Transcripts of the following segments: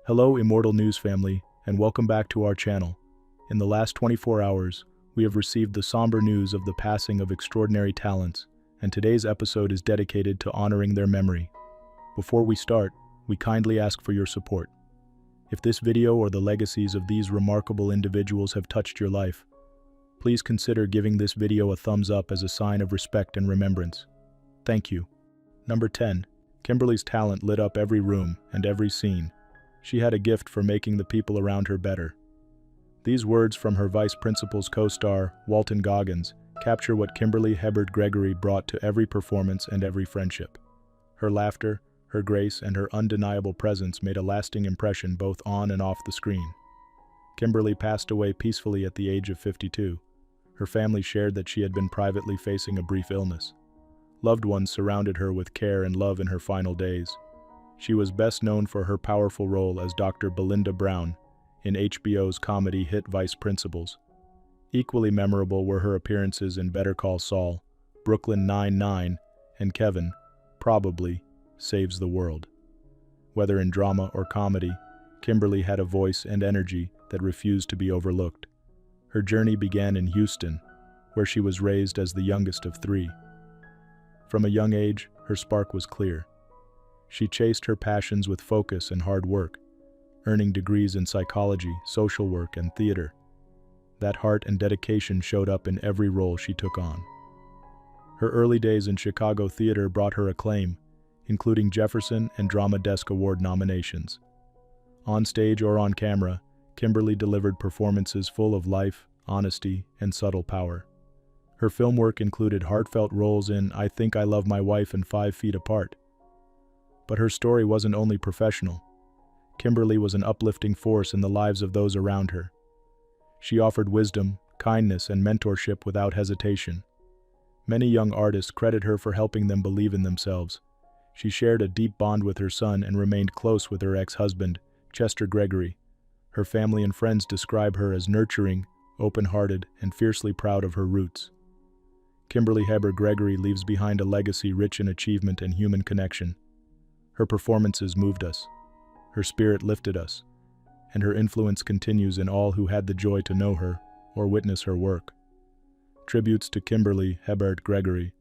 Hello, Immortal News family, and welcome back to our channel. In the last 24 hours, we have received the somber news of the passing of extraordinary talents, and today's episode is dedicated to honoring their memory. Before we start, we kindly ask for your support. If this video or the legacies of these remarkable individuals have touched your life, please consider giving this video a thumbs up as a sign of respect and remembrance. Thank you. Number 10. Kimberly's talent lit up every room and every scene. She had a gift for making the people around her better. These words from her vice principal's co-star, Walton Goggins, capture what Kimberly Hebard Gregory brought to every performance and every friendship. Her laughter, her grace, and her undeniable presence made a lasting impression both on and off the screen. Kimberly passed away peacefully at the age of 52. Her family shared that she had been privately facing a brief illness. Loved ones surrounded her with care and love in her final days. She was best known for her powerful role as Dr. Belinda Brown in HBO's comedy hit Vice Principals. Equally memorable were her appearances in Better Call Saul, Brooklyn Nine-Nine, and Kevin, Probably, Saves the World. Whether in drama or comedy, Kimberly had a voice and energy that refused to be overlooked. Her journey began in Houston, where she was raised as the youngest of three. From a young age, her spark was clear. She chased her passions with focus and hard work, earning degrees in psychology, social work, and theater. That heart and dedication showed up in every role she took on. Her early days in Chicago theater brought her acclaim, including Jefferson and Drama Desk Award nominations. On stage or on camera, Kimberly delivered performances full of life, honesty, and subtle power. Her film work included heartfelt roles in I Think I Love My Wife and 5 Feet Apart. But her story wasn't only professional. Kimberly was an uplifting force in the lives of those around her. She offered wisdom, kindness, and mentorship without hesitation. Many young artists credit her for helping them believe in themselves. She shared a deep bond with her son and remained close with her ex-husband, Chester Gregory. Her family and friends describe her as nurturing, open-hearted, and fiercely proud of her roots. Kimberly Hebard Gregory leaves behind a legacy rich in achievement and human connection. Her performances moved us, her spirit lifted us, and her influence continues in all who had the joy to know her or witness her work. Tributes to Kimberly Hebard Gregory.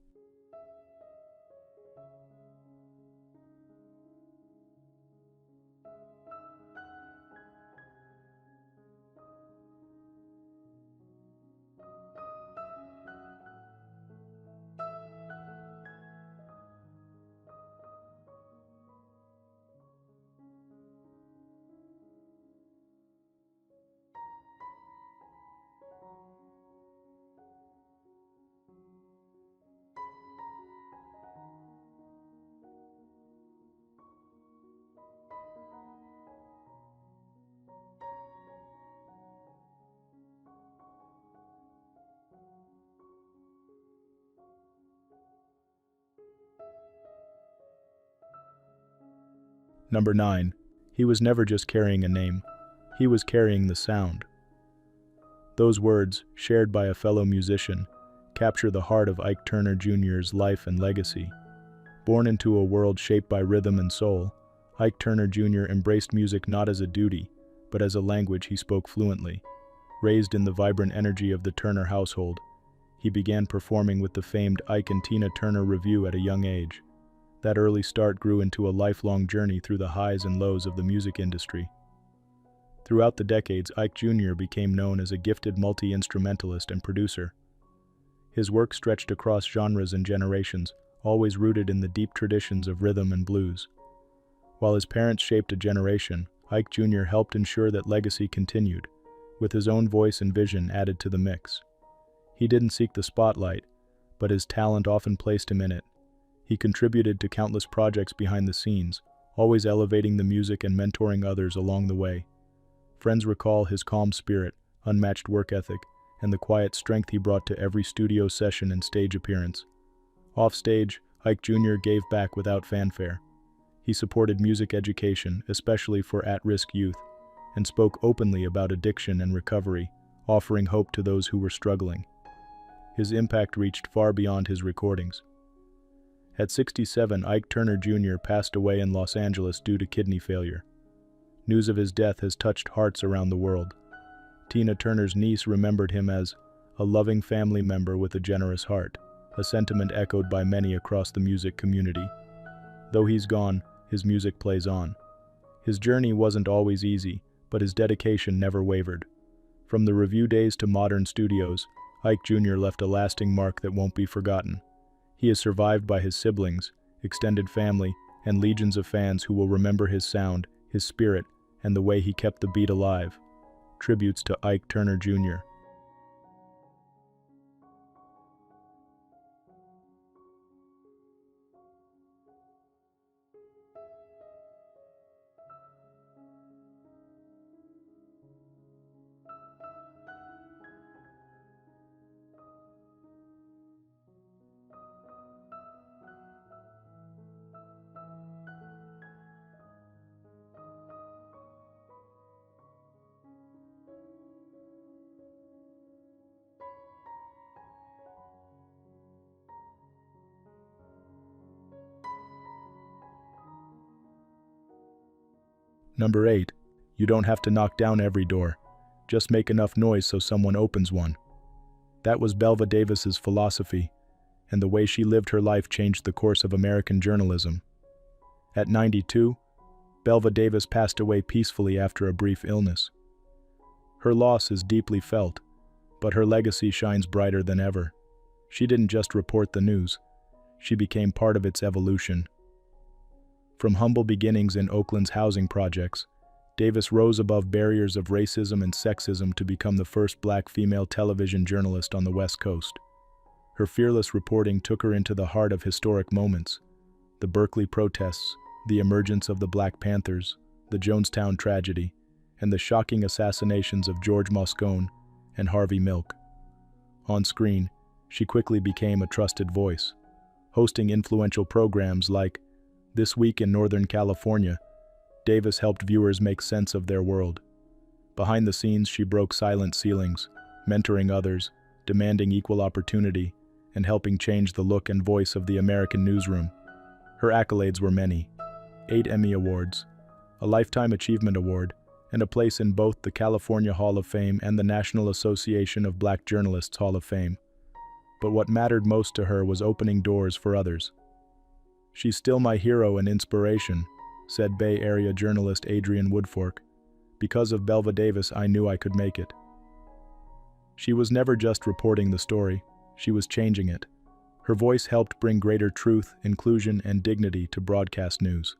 Number 9. He was never just carrying a name. He was carrying the sound. Those words, shared by a fellow musician, capture the heart of Ike Turner Jr.'s life and legacy. Born into a world shaped by rhythm and soul, Ike Turner Jr. embraced music not as a duty, but as a language he spoke fluently. Raised in the vibrant energy of the Turner household, he began performing with the famed Ike and Tina Turner Revue at a young age. That early start grew into a lifelong journey through the highs and lows of the music industry. Throughout the decades, Ike Jr. became known as a gifted multi-instrumentalist and producer. His work stretched across genres and generations, always rooted in the deep traditions of rhythm and blues. While his parents shaped a generation, Ike Jr. helped ensure that legacy continued, with his own voice and vision added to the mix. He didn't seek the spotlight, but his talent often placed him in it. He contributed to countless projects behind the scenes, always elevating the music and mentoring others along the way. Friends recall his calm spirit, unmatched work ethic, and the quiet strength he brought to every studio session and stage appearance. Offstage, Ike Jr. gave back without fanfare. He supported music education, especially for at-risk youth, and spoke openly about addiction and recovery, offering hope to those who were struggling. His impact reached far beyond his recordings. At 67, Ike Turner Jr. passed away in Los Angeles due to kidney failure. News of his death has touched hearts around the world. Tina Turner's niece remembered him as a loving family member with a generous heart, a sentiment echoed by many across the music community. Though he's gone, his music plays on. His journey wasn't always easy, but his dedication never wavered. From the review days to modern studios, Ike Jr. left a lasting mark that won't be forgotten. He is survived by his siblings, extended family, and legions of fans who will remember his sound, his spirit, and the way he kept the beat alive. Tributes to Ike Turner Jr. Number 8. You don't have to knock down every door. Just make enough noise so someone opens one. That was Belva Davis's philosophy, and the way she lived her life changed the course of American journalism. At 92, Belva Davis passed away peacefully after a brief illness. Her loss is deeply felt, but her legacy shines brighter than ever. She didn't just report the news, she became part of its evolution. From humble beginnings in Oakland's housing projects, Davis rose above barriers of racism and sexism to become the first black female television journalist on the West Coast. Her fearless reporting took her into the heart of historic moments: the Berkeley protests, the emergence of the Black Panthers, the Jonestown tragedy, and the shocking assassinations of George Moscone and Harvey Milk. On screen, she quickly became a trusted voice, hosting influential programs like This Week in Northern California. Davis helped viewers make sense of their world. Behind the scenes, she broke silent ceilings, mentoring others, demanding equal opportunity, and helping change the look and voice of the American newsroom. Her accolades were many: 8 Emmy Awards, a Lifetime Achievement Award, and a place in both the California Hall of Fame and the National Association of Black Journalists Hall of Fame. But what mattered most to her was opening doors for others. "She's still my hero and inspiration," said Bay Area journalist Adrian Woodfork. "Because of Belva Davis, I knew I could make it." She was never just reporting the story, she was changing it. Her voice helped bring greater truth, inclusion, and dignity to broadcast news.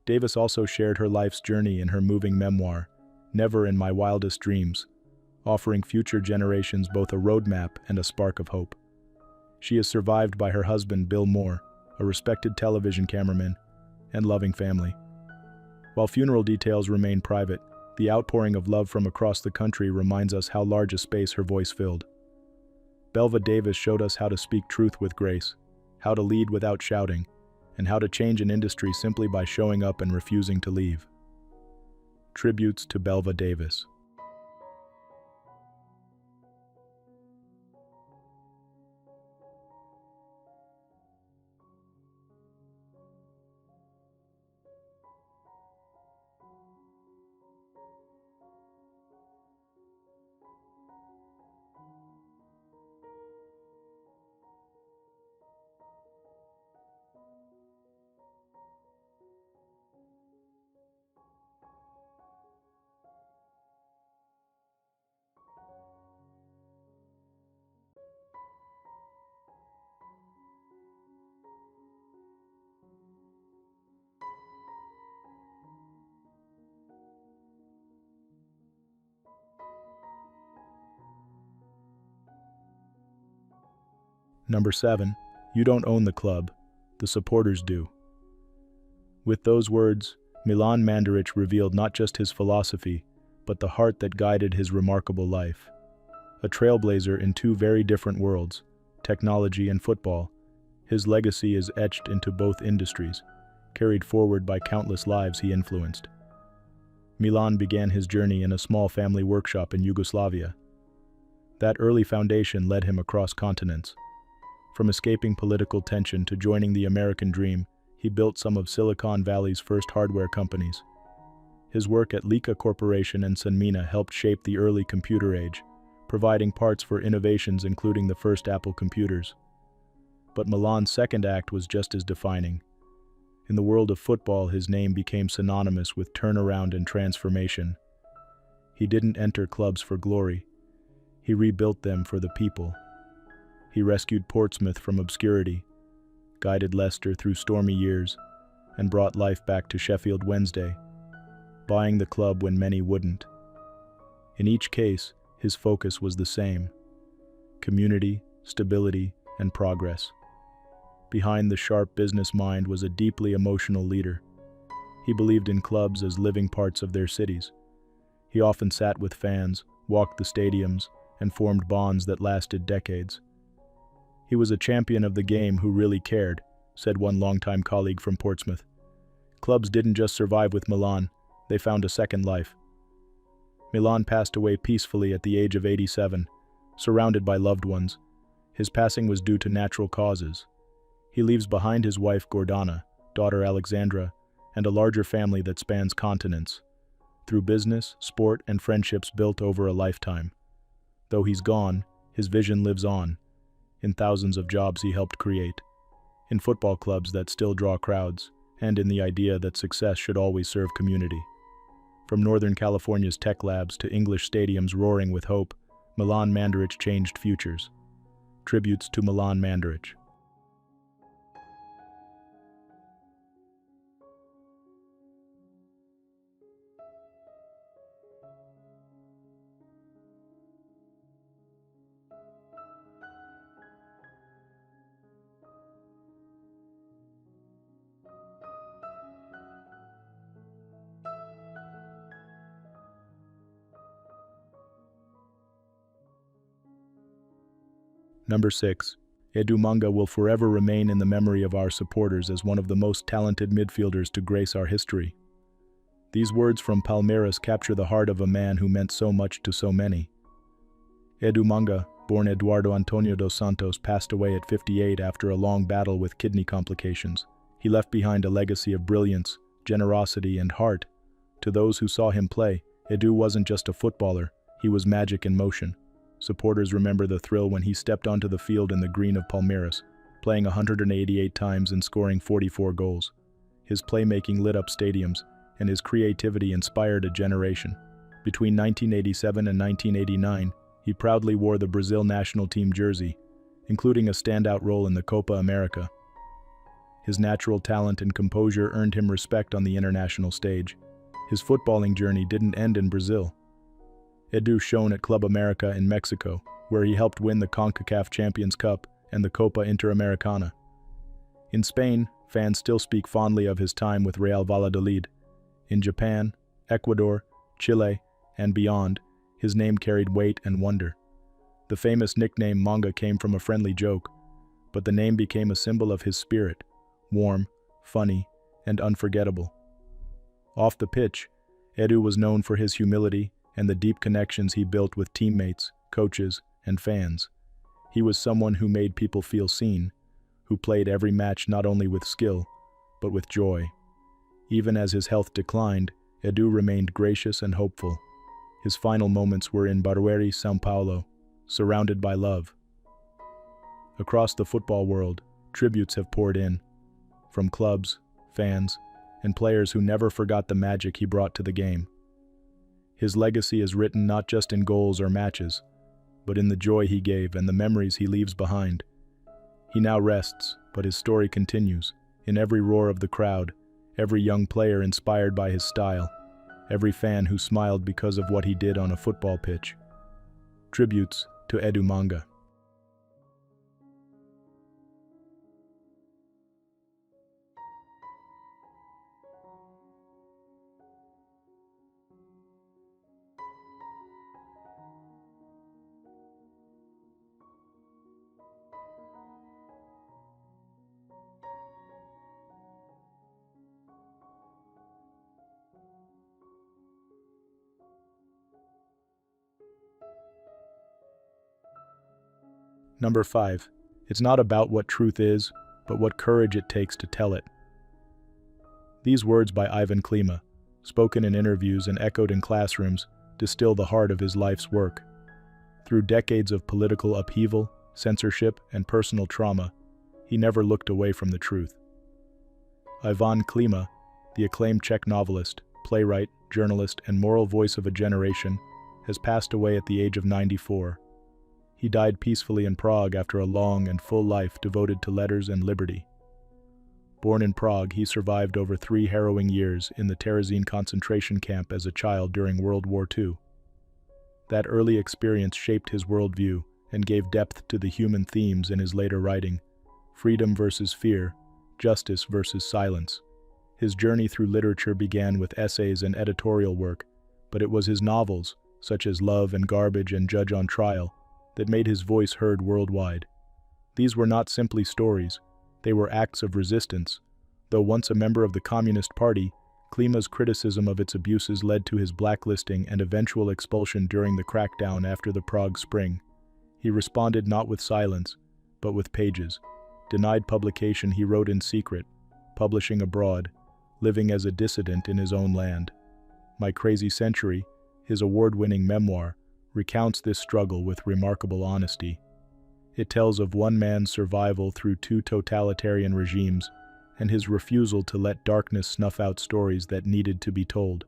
Davis also shared her life's journey in her moving memoir, Never in My Wildest Dreams, offering future generations both a roadmap and a spark of hope. She is survived by her husband, Bill Moore, a respected television cameraman, and loving family. While funeral details remain private, the outpouring of love from across the country reminds us how large a space her voice filled. Belva Davis showed us how to speak truth with grace, how to lead without shouting, and how to change an industry simply by showing up and refusing to leave. Tributes to Belva Davis. Number 7. You don't own the club, the supporters do. With those words, Milan Mandaric revealed not just his philosophy, but the heart that guided his remarkable life. A trailblazer in two very different worlds, technology and football, his legacy is etched into both industries, carried forward by countless lives he influenced. Milan began his journey in a small family workshop in Yugoslavia. That early foundation led him across continents. From escaping political tension to joining the American dream, he built some of Silicon Valley's first hardware companies. His work at Leica Corporation and Sanmina helped shape the early computer age, providing parts for innovations including the first Apple computers. But Milan's second act was just as defining. In the world of football, his name became synonymous with turnaround and transformation. He didn't enter clubs for glory. He rebuilt them for the people. He rescued Portsmouth from obscurity, guided Leicester through stormy years, and brought life back to Sheffield Wednesday, buying the club when many wouldn't. In each case, his focus was the same: community, stability, and progress. Behind the sharp business mind was a deeply emotional leader. He believed in clubs as living parts of their cities. He often sat with fans, walked the stadiums, and formed bonds that lasted decades. He was a champion of the game who really cared, said one longtime colleague from Portsmouth. Clubs didn't just survive with Milan, they found a second life. Milan passed away peacefully at the age of 87, surrounded by loved ones. His passing was due to natural causes. He leaves behind his wife Gordana, daughter Alexandra, and a larger family that spans continents, through business, sport, and friendships built over a lifetime. Though he's gone, his vision lives on, in thousands of jobs he helped create, in football clubs that still draw crowds, and in the idea that success should always serve community. From Northern California's tech labs to English stadiums roaring with hope, Milan Mandaric changed futures. Tributes to Milan Mandaric. Number 6. Edu Manga will forever remain in the memory of our supporters as one of the most talented midfielders to grace our history. These words from Palmeiras capture the heart of a man who meant so much to so many. Edu Manga, born Eduardo Antonio dos Santos, passed away at 58 after a long battle with kidney complications. He left behind a legacy of brilliance, generosity, and heart. To those who saw him play, Edu wasn't just a footballer, he was magic in motion. Supporters remember the thrill when he stepped onto the field in the green of Palmeiras, playing 188 times and scoring 44 goals. His playmaking lit up stadiums, and his creativity inspired a generation. Between 1987 and 1989, he proudly wore the Brazil national team jersey, including a standout role in the Copa America. His natural talent and composure earned him respect on the international stage. His footballing journey didn't end in Brazil. Edu shone at Club America in Mexico, where he helped win the CONCACAF Champions Cup and the Copa Interamericana. In Spain, fans still speak fondly of his time with Real Valladolid. In Japan, Ecuador, Chile, and beyond, his name carried weight and wonder. The famous nickname Manga came from a friendly joke, but the name became a symbol of his spirit, warm, funny, and unforgettable. Off the pitch, Edu was known for his humility and the deep connections he built with teammates, coaches, and fans. He was someone who made people feel seen, who played every match not only with skill, but with joy. Even as his health declined, Edu remained gracious and hopeful. His final moments were in Barueri, São Paulo, surrounded by love. Across the football world, tributes have poured in, from clubs, fans, and players who never forgot the magic he brought to the game. His legacy is written not just in goals or matches, but in the joy he gave and the memories he leaves behind. He now rests, but his story continues, in every roar of the crowd, every young player inspired by his style, every fan who smiled because of what he did on a football pitch. Tributes to Edu Manga. Number 5. It's not about what truth is, but what courage it takes to tell it. These words by Ivan Klima, spoken in interviews and echoed in classrooms, distill the heart of his life's work. Through decades of political upheaval, censorship, and personal trauma, he never looked away from the truth. Ivan Klima, the acclaimed Czech novelist, playwright, journalist, and moral voice of a generation, has passed away at the age of 94. He died peacefully in Prague after a long and full life devoted to letters and liberty. Born in Prague, he survived over 3 harrowing years in the Terezín concentration camp as a child during World War II. That early experience shaped his worldview and gave depth to the human themes in his later writing: freedom versus fear, justice versus silence. His journey through literature began with essays and editorial work, but it was his novels, such as Love and Garbage and Judge on Trial, that made his voice heard worldwide. These were not simply stories, they were acts of resistance. Though once a member of the Communist Party, Klima's criticism of its abuses led to his blacklisting and eventual expulsion during the crackdown after the Prague Spring. He responded not with silence, but with pages. Denied publication, he wrote in secret, publishing abroad, living as a dissident in his own land. My Crazy Century, his award-winning memoir, recounts this struggle with remarkable honesty. It tells of one man's survival through 2 totalitarian regimes and his refusal to let darkness snuff out stories that needed to be told.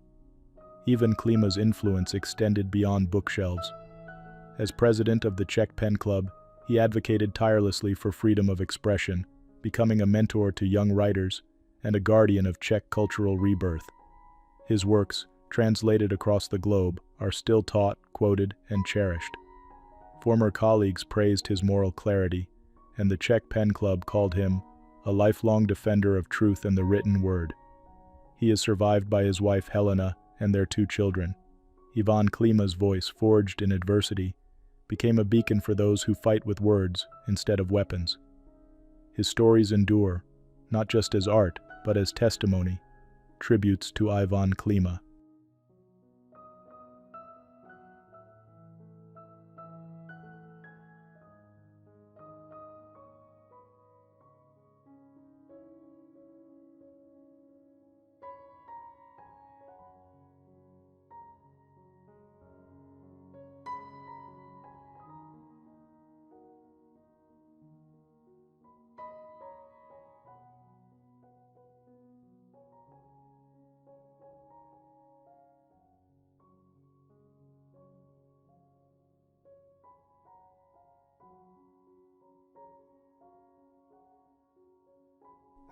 Even Klima's influence extended beyond bookshelves. As president of the Czech Pen Club, he advocated tirelessly for freedom of expression, becoming a mentor to young writers and a guardian of Czech cultural rebirth. His works, translated across the globe, are still taught, quoted, and cherished. Former colleagues praised his moral clarity, and the Czech Pen Club called him a lifelong defender of truth and the written word. He is survived by his wife Helena and their 2 children. Ivan Klima's voice, forged in adversity, became a beacon for those who fight with words instead of weapons. His stories endure, not just as art, but as testimony, tributes to Ivan Klima.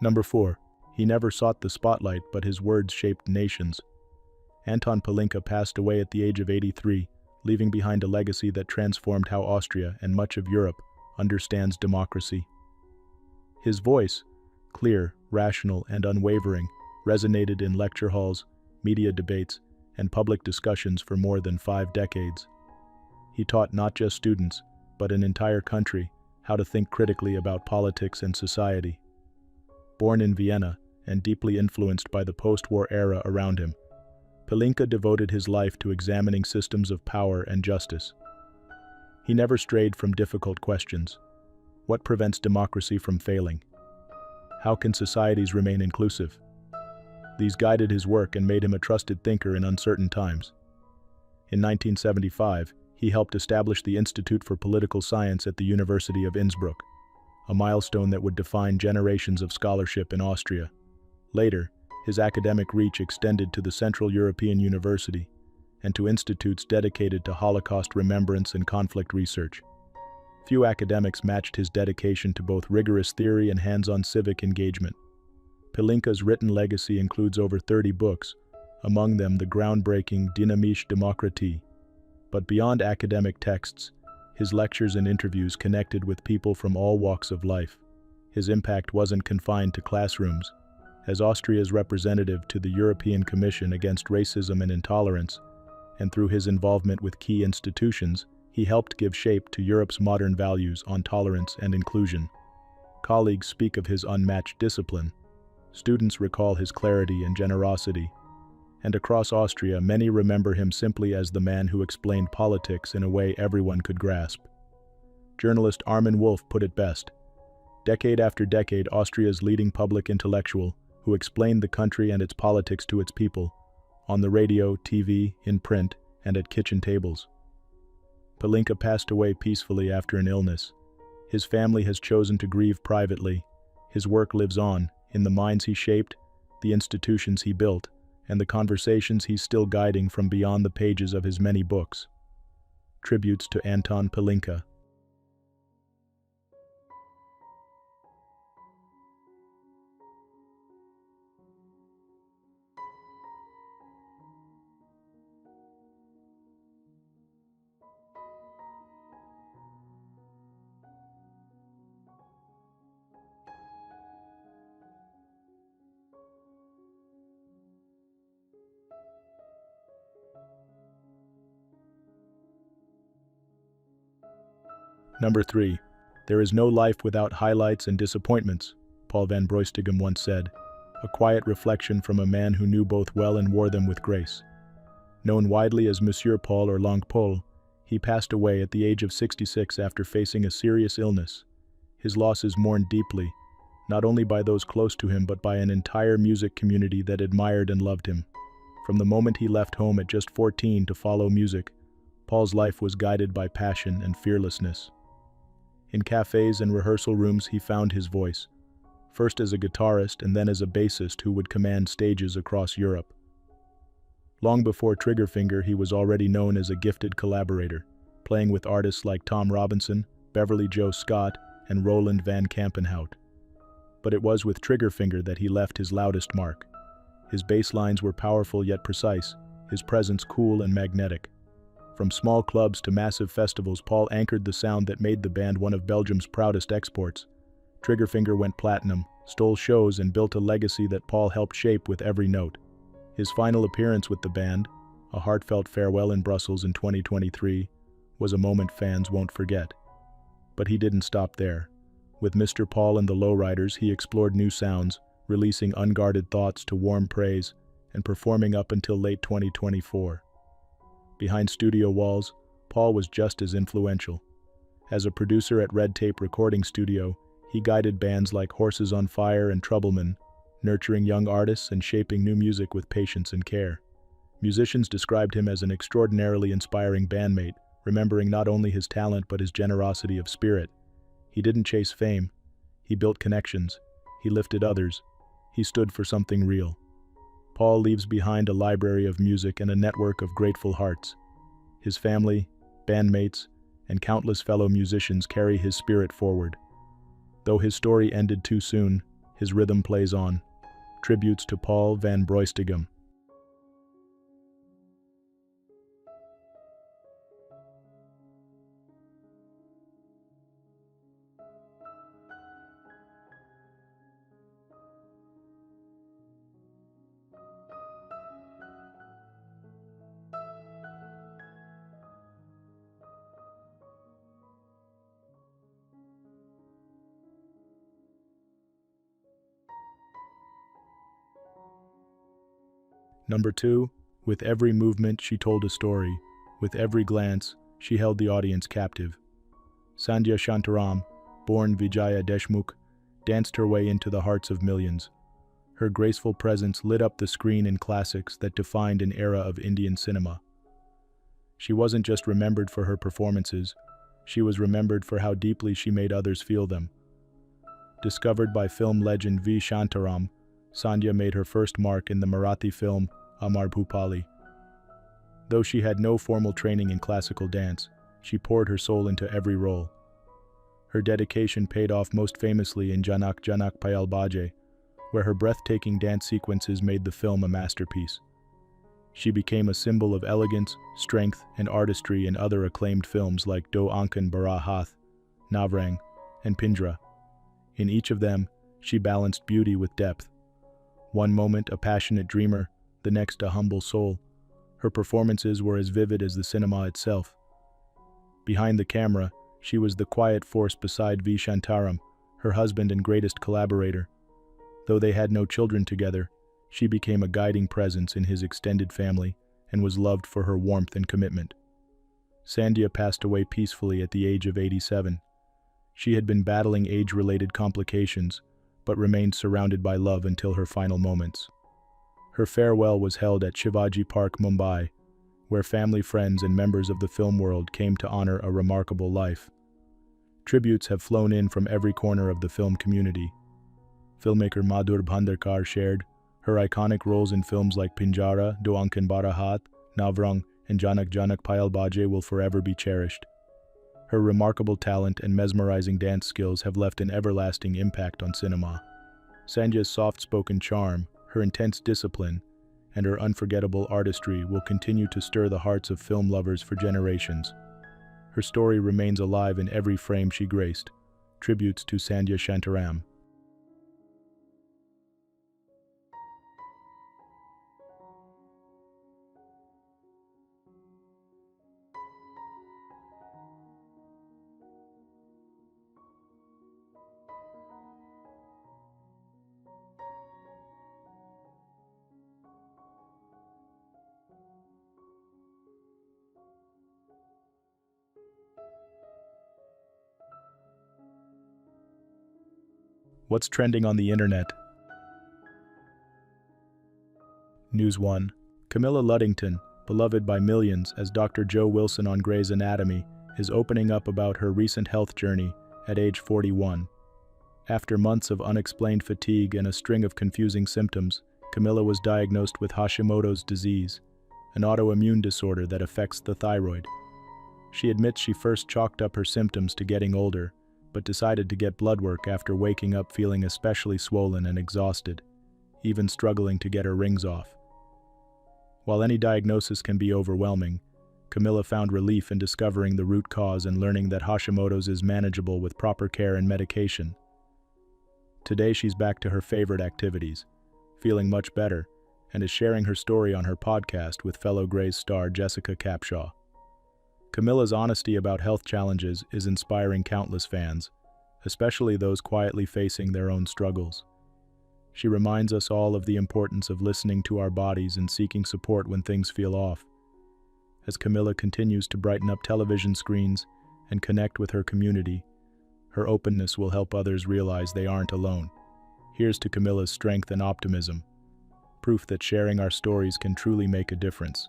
Number 4. He never sought the spotlight, but his words shaped nations. Anton Palinka passed away at the age of 83, leaving behind a legacy that transformed how Austria and much of Europe understands democracy. His voice, clear, rational, and unwavering, resonated in lecture halls, media debates, and public discussions for more than 5 decades. He taught not just students, but an entire country, how to think critically about politics and society. Born in Vienna and deeply influenced by the post-war era around him, Palinka devoted his life to examining systems of power and justice. He never strayed from difficult questions. What prevents democracy from failing? How can societies remain inclusive? These guided his work and made him a trusted thinker in uncertain times. In 1975, he helped establish the Institute for Political Science at the University of Innsbruck, a milestone that would define generations of scholarship in Austria. Later, his academic reach extended to the Central European University and to institutes dedicated to Holocaust remembrance and conflict research. Few academics matched his dedication to both rigorous theory and hands-on civic engagement. Palinka's written legacy includes over 30 books, among them the groundbreaking Dynamische Demokratie. But beyond academic texts, his lectures and interviews connected with people from all walks of life. His impact wasn't confined to classrooms. As Austria's representative to the European Commission against Racism and Intolerance, and through his involvement with key institutions, he helped give shape to Europe's modern values on tolerance and inclusion. Colleagues speak of his unmatched discipline. Students recall his clarity and generosity. And across Austria, many remember him simply as the man who explained politics in a way everyone could grasp. Journalist Armin Wolf put it best. Decade after decade, Austria's leading public intellectual, who explained the country and its politics to its people, on the radio, TV, in print, and at kitchen tables. Palinka passed away peacefully after an illness. His family has chosen to grieve privately. His work lives on, in the minds he shaped, the institutions he built, and the conversations he's still guiding from beyond the pages of his many books. Tributes to Anton Palinka. Number 3. There is no life without highlights and disappointments, Paul van Breustigem once said, a quiet reflection from a man who knew both well and wore them with grace. Known widely as Monsieur Paul or Long Paul, he passed away at the age of 66 after facing a serious illness. His loss is mourned deeply, not only by those close to him but by an entire music community that admired and loved him. From the moment he left home at just 14 to follow music, Paul's life was guided by passion and fearlessness. In cafes and rehearsal rooms he found his voice, first as a guitarist and then as a bassist who would command stages across Europe. Long before Triggerfinger, he was already known as a gifted collaborator, playing with artists like Tom Robinson, Beverly Joe Scott, and Roland van Kampenhout. But it was with Triggerfinger that he left his loudest mark. His bass lines were powerful yet precise, his presence cool and magnetic. From small clubs to massive festivals, Paul anchored the sound that made the band one of Belgium's proudest exports. Triggerfinger went platinum, stole shows, and built a legacy that Paul helped shape with every note. His final appearance with the band, a heartfelt farewell in Brussels in 2023, was a moment fans won't forget. But he didn't stop there. With Mr. Paul and the Lowriders, he explored new sounds, releasing unguarded thoughts to warm praise, and performing up until late 2024. Behind studio walls, Paul was just as influential. As a producer at Red Tape Recording Studio, he guided bands like Horses on Fire and Troubleman, nurturing young artists and shaping new music with patience and care. Musicians described him as an extraordinarily inspiring bandmate, remembering not only his talent but his generosity of spirit. He didn't chase fame. He built connections. He lifted others. He stood for something real. Paul leaves behind a library of music and a network of grateful hearts. His family, bandmates, and countless fellow musicians carry his spirit forward. Though his story ended too soon, his rhythm plays on. Tributes to Paul van Breustigem. Number 2, with every movement she told a story. With every glance, she held the audience captive. Sandhya Shantaram, born Vijaya Deshmukh, danced her way into the hearts of millions. Her graceful presence lit up the screen in classics that defined an era of Indian cinema. She wasn't just remembered for her performances, she was remembered for how deeply she made others feel them. Discovered by film legend V. Shantaram, Sandhya made her first mark in the Marathi film Amar Bhupali. Though she had no formal training in classical dance, she poured her soul into every role. Her dedication paid off most famously in Janak Janak Payal Baje, where her breathtaking dance sequences made the film a masterpiece. She became a symbol of elegance, strength, and artistry in other acclaimed films like Do Ankan Bara Hath, Navrang, and Pindra. In each of them, she balanced beauty with depth. One moment a passionate dreamer, the next a humble soul. Her performances were as vivid as the cinema itself. Behind the camera, she was the quiet force beside V. Shantaram, her husband and greatest collaborator. Though they had no children together, she became a guiding presence in his extended family and was loved for her warmth and commitment. Sandhya passed away peacefully at the age of 87. She had been battling age-related complications, but remained surrounded by love until her final moments. Her farewell was held at Shivaji Park, Mumbai, where family, friends, and members of the film world came to honor a remarkable life. Tributes have flown in from every corner of the film community. Filmmaker Madhur Bhandarkar shared, "Her iconic roles in films like Pinjara, Do Ankan Barahat, Navrang, and Janak Janak Payal Baje will forever be cherished." Her remarkable talent and mesmerizing dance skills have left an everlasting impact on cinema. Sandhya's soft-spoken charm, her intense discipline, and her unforgettable artistry will continue to stir the hearts of film lovers for generations. Her story remains alive in every frame she graced. Tributes to Sandhya Shantaram. What's trending on the internet? News 1. Camilla Luddington, beloved by millions as Dr. Jo Wilson on Grey's Anatomy, is opening up about her recent health journey at age 41. After months of unexplained fatigue and a string of confusing symptoms, Camilla was diagnosed with Hashimoto's disease, an autoimmune disorder that affects the thyroid. She admits she first chalked up her symptoms to getting older, but decided to get blood work after waking up feeling especially swollen and exhausted, even struggling to get her rings off. While any diagnosis can be overwhelming, Camilla found relief in discovering the root cause and learning that Hashimoto's is manageable with proper care and medication. Today she's back to her favorite activities, feeling much better, and is sharing her story on her podcast with fellow Grey's star Jessica Capshaw. Camilla's honesty about health challenges is inspiring countless fans, especially those quietly facing their own struggles. She reminds us all of the importance of listening to our bodies and seeking support when things feel off. As Camilla continues to brighten up television screens and connect with her community, her openness will help others realize they aren't alone. Here's to Camilla's strength and optimism, proof that sharing our stories can truly make a difference.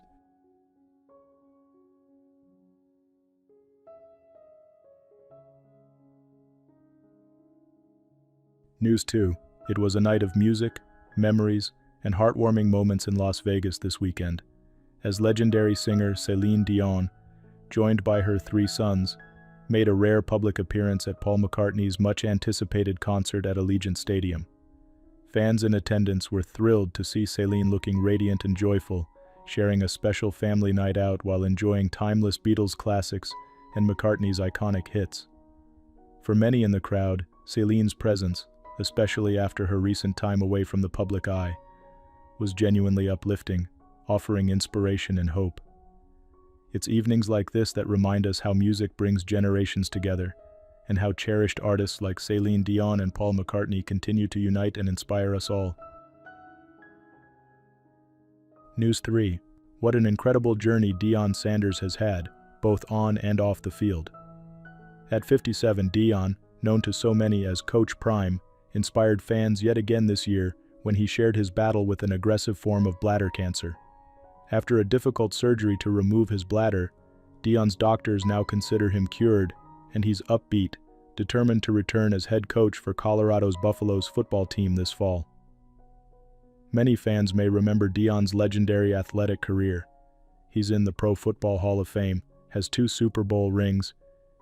News 2. It was a night of music, memories, and heartwarming moments in Las Vegas this weekend, as legendary singer Celine Dion, joined by her 3 sons, made a rare public appearance at Paul McCartney's much-anticipated concert at Allegiant Stadium. Fans in attendance were thrilled to see Celine looking radiant and joyful, sharing a special family night out while enjoying timeless Beatles classics and McCartney's iconic hits. For many in the crowd, Celine's presence, especially after her recent time away from the public eye, was genuinely uplifting, offering inspiration and hope. It's evenings like this that remind us how music brings generations together, and how cherished artists like Celine Dion and Paul McCartney continue to unite and inspire us all. News 3. What an incredible journey Deion Sanders has had, both on and off the field. At 57, Deion, known to so many as Coach Prime, inspired fans yet again this year when he shared his battle with an aggressive form of bladder cancer. After a difficult surgery to remove his bladder, Deion's doctors now consider him cured, and he's upbeat, determined to return as head coach for Colorado's Buffaloes football team this fall. Many fans may remember Deion's legendary athletic career. He's in the Pro Football Hall of Fame, has 2 Super Bowl rings,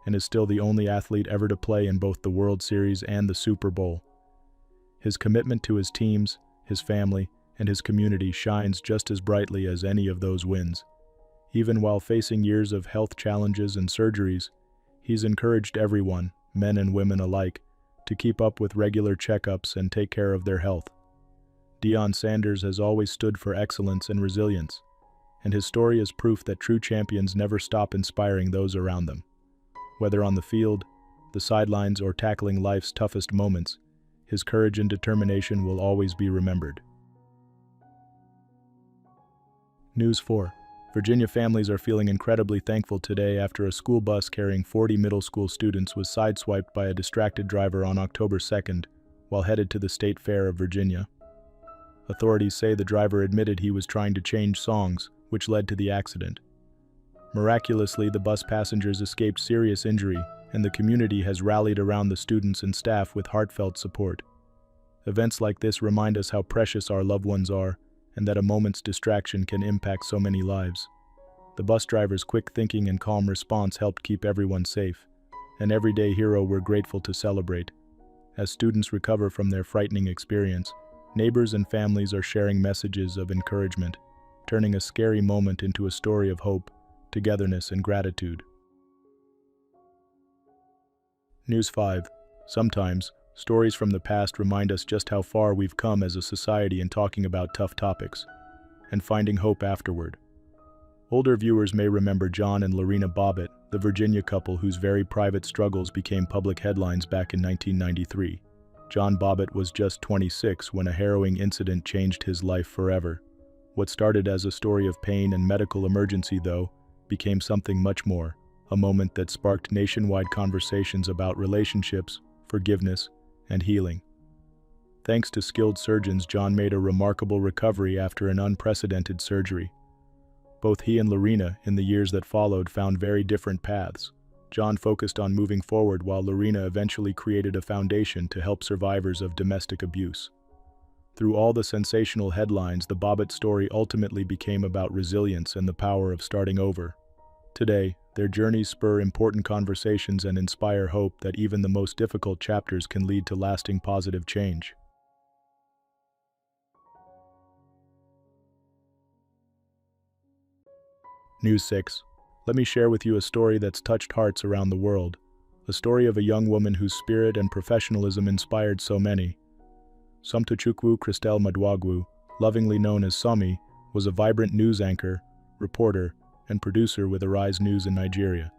and is still the only athlete ever to play in both the World Series and the Super Bowl. His commitment to his teams, his family, and his community shines just as brightly as any of those wins. Even while facing years of health challenges and surgeries, he's encouraged everyone, men and women alike, to keep up with regular checkups and take care of their health. Deion Sanders has always stood for excellence and resilience, and his story is proof that true champions never stop inspiring those around them. Whether on the field, the sidelines, or tackling life's toughest moments, his courage and determination will always be remembered. News 4. Virginia families are feeling incredibly thankful today after a school bus carrying 40 middle school students was sideswiped by a distracted driver on October 2nd while headed to the State Fair of Virginia. Authorities say the driver admitted he was trying to change songs, which led to the accident. Miraculously, the bus passengers escaped serious injury, and the community has rallied around the students and staff with heartfelt support. Events like this remind us how precious our loved ones are, and that a moment's distraction can impact so many lives. The bus driver's quick thinking and calm response helped keep everyone safe, an everyday hero we're grateful to celebrate. As students recover from their frightening experience, neighbors and families are sharing messages of encouragement, turning a scary moment into a story of hope, togetherness, and gratitude. News 5. Sometimes, stories from the past remind us just how far we've come as a society in talking about tough topics and finding hope afterward. Older viewers may remember John and Lorena Bobbitt, the Virginia couple whose very private struggles became public headlines back in 1993. John Bobbitt was just 26 when a harrowing incident changed his life forever. What started as a story of pain and medical emergency, though, became something much more, a moment that sparked nationwide conversations about relationships, forgiveness, and healing. Thanks to skilled surgeons, John made a remarkable recovery after an unprecedented surgery. Both he and Lorena, in the years that followed, found very different paths. John focused on moving forward while Lorena eventually created a foundation to help survivors of domestic abuse. Through all the sensational headlines, the Bobbitt story ultimately became about resilience and the power of starting over. Today, their journeys spur important conversations and inspire hope that even the most difficult chapters can lead to lasting positive change. News 6. Let me share with you a story that's touched hearts around the world. A story of a young woman whose spirit and professionalism inspired so many. Somtochukwu Christelle Madwagwu, lovingly known as Somi, was a vibrant news anchor, reporter, and producer with Arise News in Nigeria.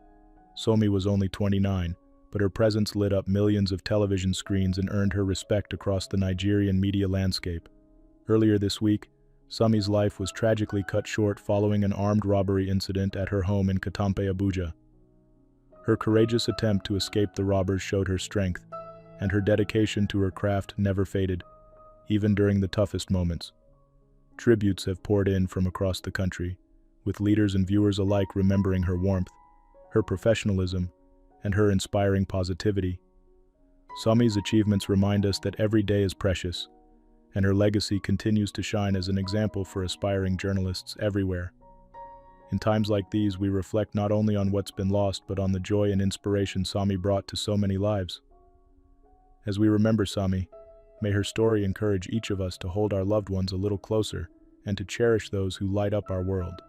Somi was only 29, but her presence lit up millions of television screens and earned her respect across the Nigerian media landscape. Earlier this week, Somi's life was tragically cut short following an armed robbery incident at her home in Katampe, Abuja. Her courageous attempt to escape the robbers showed her strength, and her dedication to her craft never faded, even during the toughest moments. Tributes have poured in from across the country, with leaders and viewers alike remembering her warmth, her professionalism, and her inspiring positivity. Somi's achievements remind us that every day is precious, and her legacy continues to shine as an example for aspiring journalists everywhere. In times like these, we reflect not only on what's been lost, but on the joy and inspiration Somi brought to so many lives. As we remember Somi, may her story encourage each of us to hold our loved ones a little closer and to cherish those who light up our world.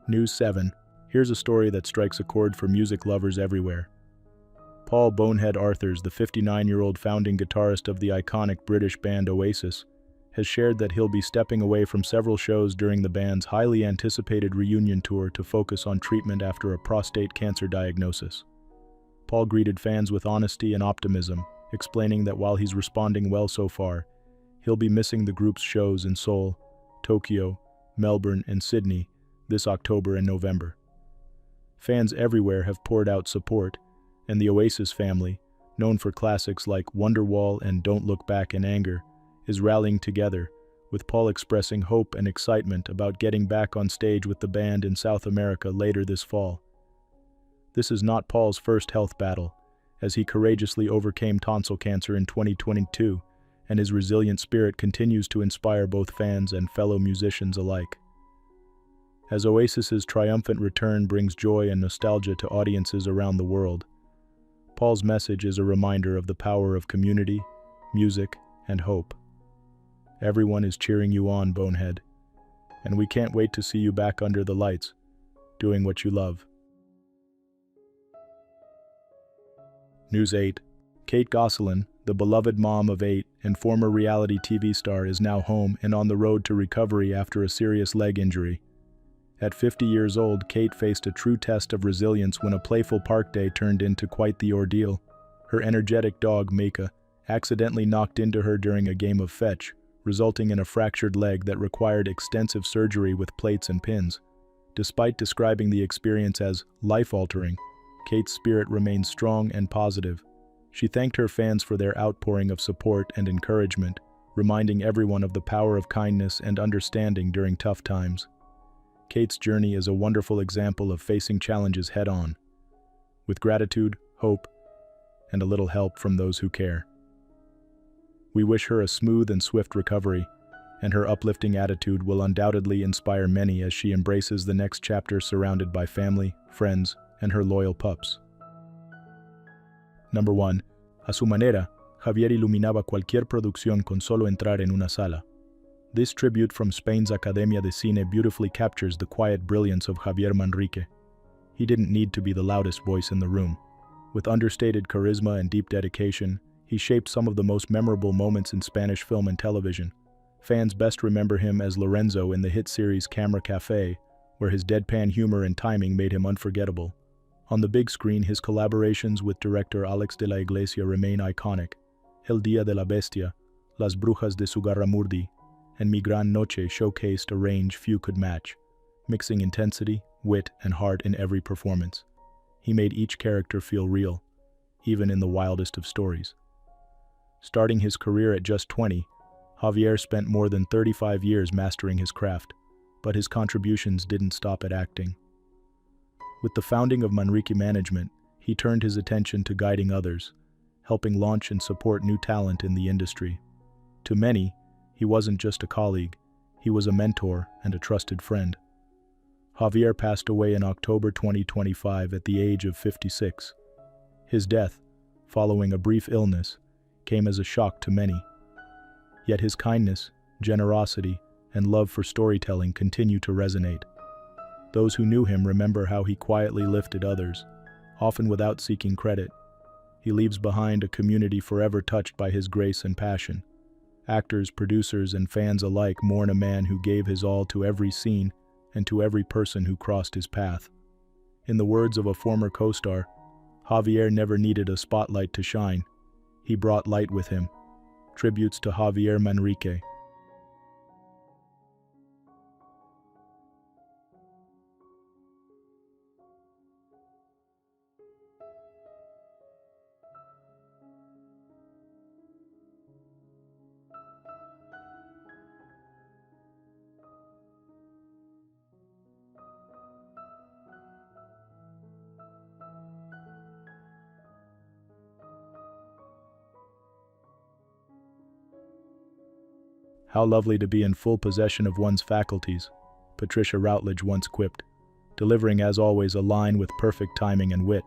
News 7. Here's a story that strikes a chord for music lovers everywhere. Paul "Bonehead" Arthurs, the 59-year-old founding guitarist of the iconic British band Oasis, has shared that he'll be stepping away from several shows during the band's highly anticipated reunion tour to focus on treatment after a prostate cancer diagnosis. Paul greeted fans with honesty and optimism, explaining that while he's responding well so far, he'll be missing the group's shows in Seoul, Tokyo, Melbourne, and Sydney this October and November. Fans everywhere have poured out support, and the Oasis family, known for classics like Wonderwall and Don't Look Back in Anger, is rallying together, with Paul expressing hope and excitement about getting back on stage with the band in South America later this fall. This is not Paul's first health battle, as he courageously overcame tonsil cancer in 2022, and his resilient spirit continues to inspire both fans and fellow musicians alike. As Oasis's triumphant return brings joy and nostalgia to audiences around the world, Paul's message is a reminder of the power of community, music, and hope. Everyone is cheering you on, Bonehead, and we can't wait to see you back under the lights, doing what you love. News 8. Kate Gosselin, the beloved mom of 8 and former reality TV star, is now home and on the road to recovery after a serious leg injury. At 50 years old, Kate faced a true test of resilience when a playful park day turned into quite the ordeal. Her energetic dog, Maka, accidentally knocked into her during a game of fetch, resulting in a fractured leg that required extensive surgery with plates and pins. Despite describing the experience as life-altering, Kate's spirit remains strong and positive, She thanked her fans for their outpouring of support and encouragement, reminding everyone of the power of kindness and understanding during tough times. Kate's journey is a wonderful example of facing challenges head-on, with gratitude, hope, and a little help from those who care. We wish her a smooth and swift recovery, and her uplifting attitude will undoubtedly inspire many as she embraces the next chapter surrounded by family, friends, and her loyal pups. Number 1. A su manera, Javier iluminaba cualquier producción con solo entrar en una sala. This tribute from Spain's Academia de Cine beautifully captures the quiet brilliance of Javier Manrique. He didn't need to be the loudest voice in the room. With understated charisma and deep dedication, he shaped some of the most memorable moments in Spanish film and television. Fans best remember him as Lorenzo in the hit series Camera Café, where his deadpan humor and timing made him unforgettable. On the big screen, his collaborations with director Alex de la Iglesia remain iconic. El Día de la Bestia, Las Brujas de Zugarramurdi, and Mi Gran Noche showcased a range few could match, mixing intensity, wit, and heart in every performance. He made each character feel real, even in the wildest of stories. Starting his career at just 20, Javier spent more than 35 years mastering his craft, but his contributions didn't stop at acting. With the founding of Manrique Management, he turned his attention to guiding others, helping launch and support new talent in the industry. To many, he wasn't just a colleague, he was a mentor and a trusted friend. Javier passed away in October 2025 at the age of 56. His death, following a brief illness, came as a shock to many. Yet his kindness, generosity, and love for storytelling continue to resonate. Those who knew him remember how he quietly lifted others, often without seeking credit. He leaves behind a community forever touched by his grace and passion. Actors, producers, and fans alike mourn a man who gave his all to every scene and to every person who crossed his path. In the words of a former co-star, Javier never needed a spotlight to shine. He brought light with him. Tributes to Javier Manrique. How lovely to be in full possession of one's faculties, Patricia Routledge once quipped, delivering as always a line with perfect timing and wit.